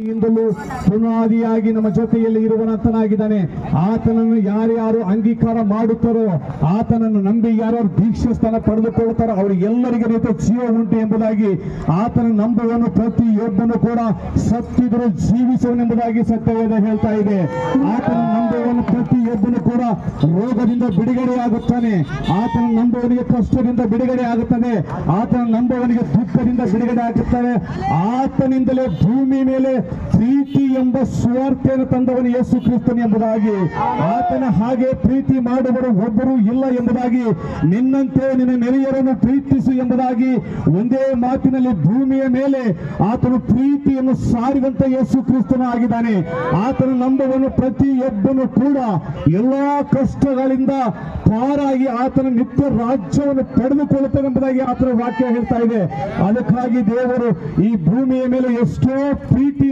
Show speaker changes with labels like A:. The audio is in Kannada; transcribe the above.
A: ಇಂದಲೂ ಪುನಾದಿಯಾಗಿ ನಮ್ಮ ಜೊತೆಯಲ್ಲಿ ಇರುವಂತನಾಗಿದ್ದಾನೆ. ಆತನನ್ನು ಯಾರ್ಯಾರು ಅಂಗೀಕಾರ ಮಾಡುತ್ತಾರೋ, ಆತನನ್ನು ನಂಬಿ ಯಾರ್ಯಾರು ದೀಕ್ಷಾ ಸ್ಥಾನ ಪಡೆದುಕೊಳ್ಳುತ್ತಾರೋ ಅವರಿಗೆಲ್ಲರಿಗೆ ನಿತ್ಯ ಜೀವ ಉಂಟು ಎಂಬುದಾಗಿ, ಆತನ ನಂಬುವನು ಪ್ರತಿಯೊಬ್ಬನು ಕೂಡ ಸತ್ತಿದ್ರು ಜೀವಿಸುವನೆಂಬುದಾಗಿ ಸತ್ಯವೇದ ಹೇಳ್ತಾ ಇದೆ. ಆತನ ನಂಬುವನು ಪ್ರತಿಯೊಬ್ಬನು ಕೂಡ ರೋಗದಿಂದ ಬಿಡುಗಡೆಯಾಗುತ್ತಾನೆ. ಆತನ ನಂಬುವನಿಗೆ ಕಷ್ಟದಿಂದ ಬಿಡುಗಡೆ ಆಗುತ್ತದೆ. ಆತನ ನಂಬುವನಿಗೆ ದುಃಖದಿಂದ ಬಿಡುಗಡೆ ಆಗುತ್ತದೆ. ಆತನಿಂದಲೇ ಭೂಮಿ ಮೇಲೆ ಪ್ರೀತಿ ಎಂಬ ಸುವಾರ್ತೆಯನ್ನು ತಂದವನು ಯೇಸು ಕ್ರಿಸ್ತನು ಎಂಬುದಾಗಿ, ಆತನ ಹಾಗೆ ಪ್ರೀತಿ ಮಾಡುವರು ಒಬ್ಬರು ಇಲ್ಲ ಎಂಬುದಾಗಿ, ನಿನ್ನಂತೆ ನಿನ್ನ ನೆರೆಯರನ್ನು ಪ್ರೀತಿಸು ಎಂಬುದಾಗಿ ಒಂದೇ ಮಾತಿನಲ್ಲಿ ಭೂಮಿಯ ಮೇಲೆ ಆತನು ಪ್ರೀತಿಯನ್ನು ಸಾರಿದಂತ ಯೇಸು ಕ್ರಿಸ್ತನು ಆಗಿದ್ದಾನೆ. ಆತನ ನಂಬುವನು ಪ್ರತಿಯೊಬ್ಬನು ಕೂಡ ಎಲ್ಲಾ ಕಷ್ಟಗಳಿಂದ ಪಾರಾಗಿ ಆತನ ನಿತ್ಯ ರಾಜ್ಯವನ್ನು ಪಡೆದುಕೊಳ್ಳುತ್ತಾನೆ ಎಂಬುದಾಗಿ ಆತನ ವಾಕ್ಯ ಹೇಳ್ತಾ ಇದೆ. ಅದಕ್ಕಾಗಿ ದೇವರು ಈ ಭೂಮಿಯ ಮೇಲೆ ಎಷ್ಟೋ ಪ್ರೀತಿಯನ್ನು